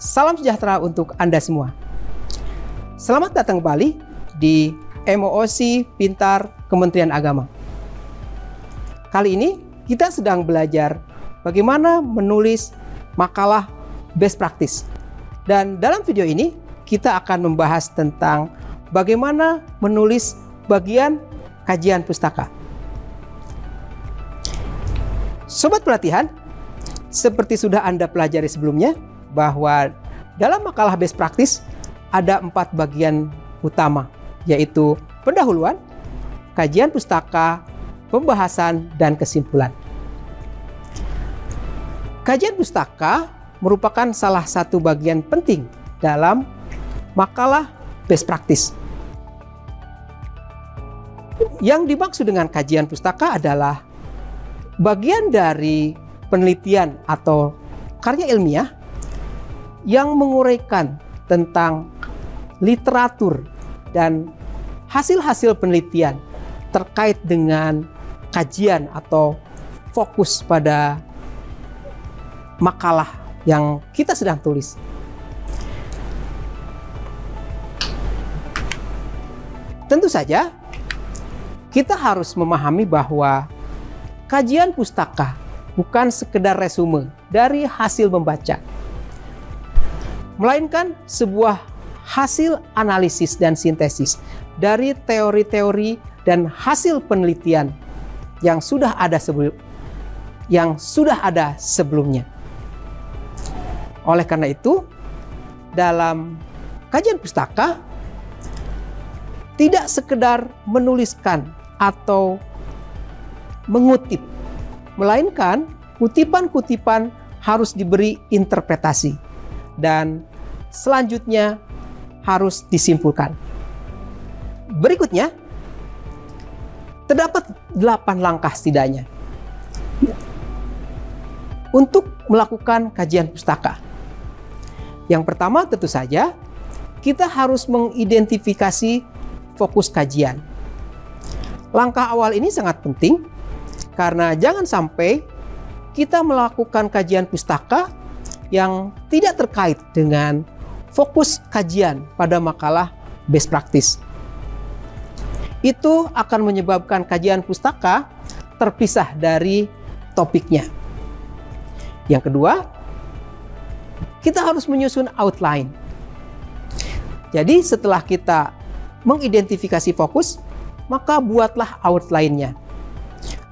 Salam sejahtera untuk Anda semua. Selamat datang kembali di MOOC Pintar Kementerian Agama. Kali ini kita sedang belajar bagaimana menulis makalah best practice. Dan dalam video ini kita akan membahas tentang bagaimana menulis bagian kajian pustaka. Sobat pelatihan, seperti sudah Anda pelajari sebelumnya, bahwa dalam makalah best practice ada 4 bagian utama, yaitu pendahuluan, kajian pustaka, pembahasan, dan kesimpulan. Kajian pustaka merupakan salah satu bagian penting dalam makalah best practice. Yang dimaksud dengan kajian pustaka adalah bagian dari penelitian atau karya ilmiah yang menguraikan tentang literatur dan hasil-hasil penelitian terkait dengan kajian atau fokus pada makalah yang kita sedang tulis. Tentu saja kita harus memahami bahwa kajian pustaka bukan sekedar resume dari hasil membaca, melainkan sebuah hasil analisis dan sintesis dari teori-teori dan hasil penelitian yang sudah ada sebelumnya. Oleh karena itu, dalam kajian pustaka tidak sekedar menuliskan atau mengutip, melainkan kutipan-kutipan harus diberi interpretasi dan selanjutnya harus disimpulkan. Berikutnya, terdapat 8 langkah setidaknya untuk melakukan kajian pustaka. Yang pertama, tentu saja kita harus mengidentifikasi fokus kajian. Langkah awal ini sangat penting karena jangan sampai kita melakukan kajian pustaka yang tidak terkait dengan fokus kajian pada makalah best practice. Itu akan menyebabkan kajian pustaka terpisah dari topiknya. Yang kedua, kita harus menyusun outline. Jadi setelah kita mengidentifikasi fokus, maka buatlah outline-nya.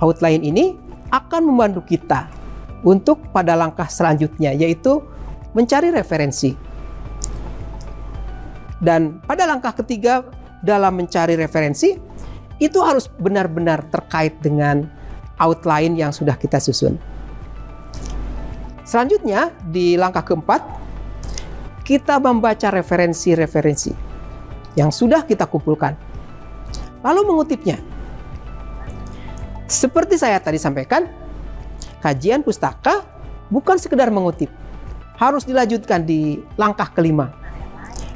Outline ini akan membantu kita untuk pada langkah selanjutnya, yaitu mencari referensi. Dan pada langkah ketiga dalam mencari referensi, itu harus benar-benar terkait dengan outline yang sudah kita susun. Selanjutnya, di langkah keempat, kita membaca referensi-referensi yang sudah kita kumpulkan, lalu mengutipnya. Seperti saya tadi sampaikan, kajian pustaka bukan sekedar mengutip, harus dilanjutkan di langkah kelima,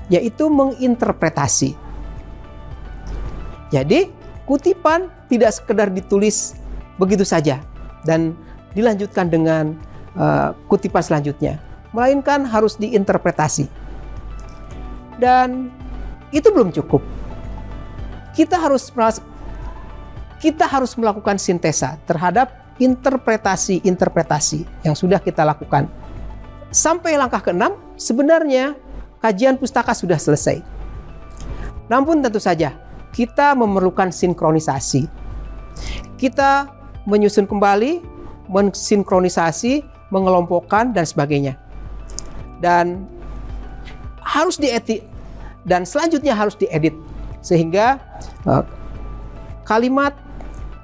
yaitu menginterpretasi. Jadi, kutipan tidak sekedar ditulis begitu saja dan dilanjutkan dengan kutipan selanjutnya, melainkan harus diinterpretasi. Dan itu belum cukup. Kita harus melakukan sintesa terhadap interpretasi yang sudah kita lakukan. Sampai langkah ke-6, sebenarnya kajian pustaka sudah selesai. Namun tentu saja, kita memerlukan sinkronisasi. Kita menyusun kembali, mensinkronisasi, mengelompokkan, dan sebagainya. Dan harus diedit, dan selanjutnya harus diedit. Sehingga kalimat,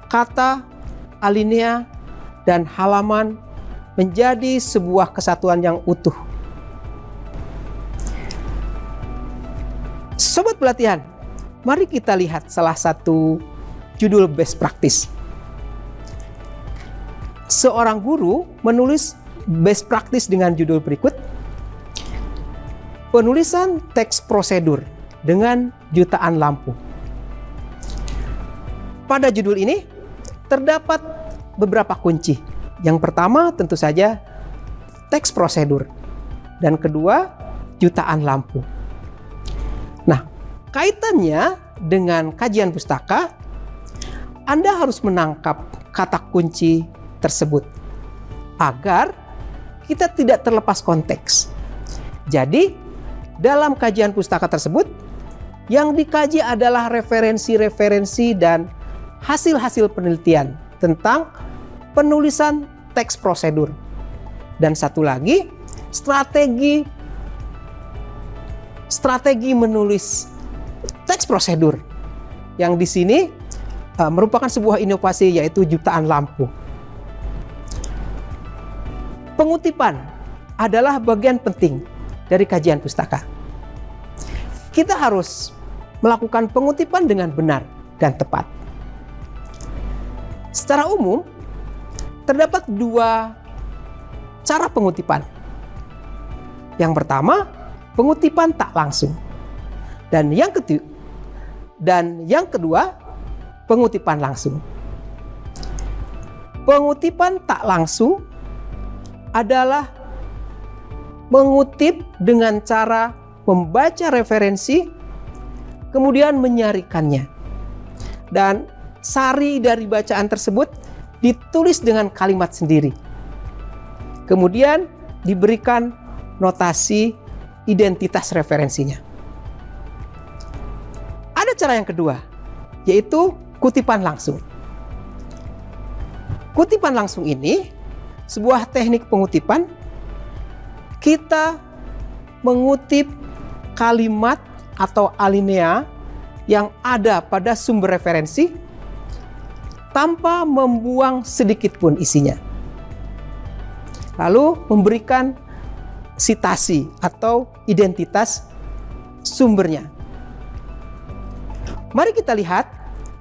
kata, alinea, dan halaman menjadi sebuah kesatuan yang utuh. Sobat pelatihan, mari kita lihat salah satu judul best practice. Seorang guru menulis best practice dengan judul berikut: penulisan teks prosedur dengan jutaan lampu. Pada judul ini terdapat beberapa kunci. Yang pertama tentu saja teks prosedur. dan kedua jutaan lampu. Nah, kaitannya dengan kajian pustaka, Anda harus menangkap kata kunci tersebut agar kita tidak terlepas konteks. Jadi, dalam kajian pustaka tersebut, yang dikaji adalah referensi-referensi dan hasil-hasil penelitian tentang penulisan teks prosedur. Dan satu lagi, strategi menulis teks prosedur yang di sini merupakan sebuah inovasi, yaitu jutaan lampu. Pengutipan adalah bagian penting dari kajian pustaka. Kita harus melakukan pengutipan dengan benar dan tepat. Secara umum, terdapat dua cara pengutipan. Yang pertama, pengutipan tak langsung. Dan yang kedua, pengutipan langsung. Pengutipan tak langsung adalah mengutip dengan cara membaca referensi, kemudian menyarikannya. Dan sari dari bacaan tersebut ditulis dengan kalimat sendiri. Kemudian diberikan notasi identitas referensinya. Ada cara yang kedua, yaitu kutipan langsung. Kutipan langsung ini sebuah teknik pengutipan. Kita mengutip kalimat atau alinea yang ada pada sumber referensi tanpa membuang sedikit pun isinya. Lalu memberikan sitasi atau identitas sumbernya. Mari kita lihat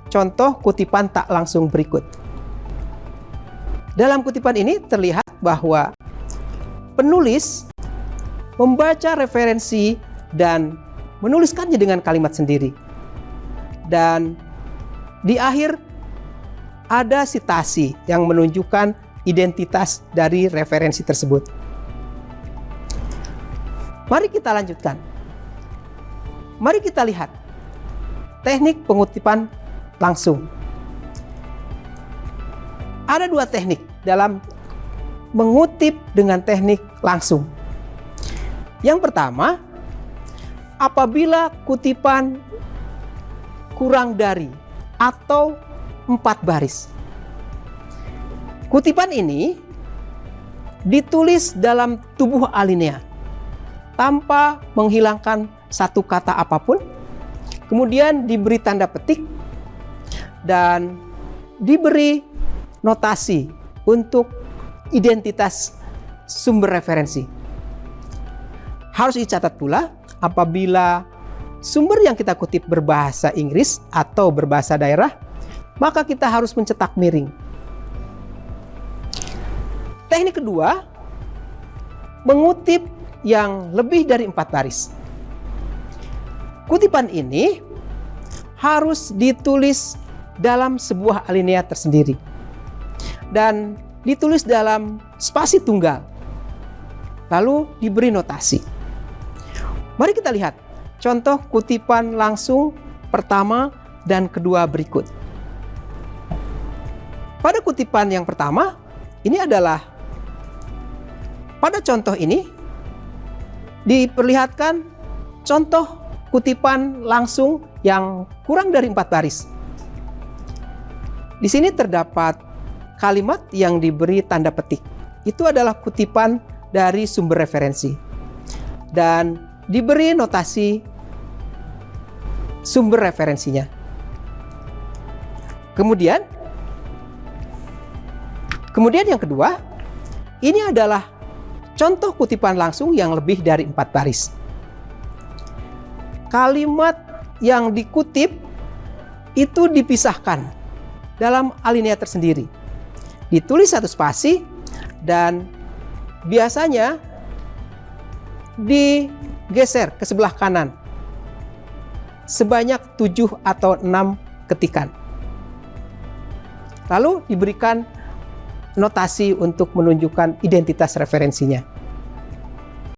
contoh kutipan tak langsung berikut. Dalam kutipan ini terlihat bahwa penulis membaca referensi dan menuliskannya dengan kalimat sendiri. Dan di akhir ada sitasi yang menunjukkan identitas dari referensi tersebut. Mari kita lanjutkan. Mari kita lihat teknik pengutipan langsung. Ada dua teknik dalam mengutip dengan teknik langsung. Yang pertama, apabila kutipan kurang dari atau 4 baris. Kutipan ini ditulis dalam tubuh alinea tanpa menghilangkan satu kata apapun, kemudian diberi tanda petik dan diberi notasi untuk identitas sumber referensi. Harus dicatat pula apabila sumber yang kita kutip berbahasa Inggris atau berbahasa daerah, maka kita harus mencetak miring. Teknik kedua, mengutip yang lebih dari 4 baris. Kutipan ini harus ditulis dalam sebuah alinea tersendiri dan ditulis dalam spasi tunggal, lalu diberi notasi. Mari kita lihat contoh kutipan langsung pertama dan kedua berikut. Pada kutipan yang pertama, ini adalah pada contoh ini diperlihatkan contoh kutipan langsung yang kurang dari 4 baris. Di sini terdapat kalimat yang diberi tanda petik. Itu adalah kutipan dari sumber referensi. Dan diberi notasi sumber referensinya. Kemudian yang kedua, ini adalah contoh kutipan langsung yang lebih dari 4 baris. Kalimat yang dikutip itu dipisahkan dalam alinea tersendiri. Ditulis satu spasi dan biasanya digeser ke sebelah kanan sebanyak 7 atau 6 ketikan. Lalu diberikan notasi untuk menunjukkan identitas referensinya.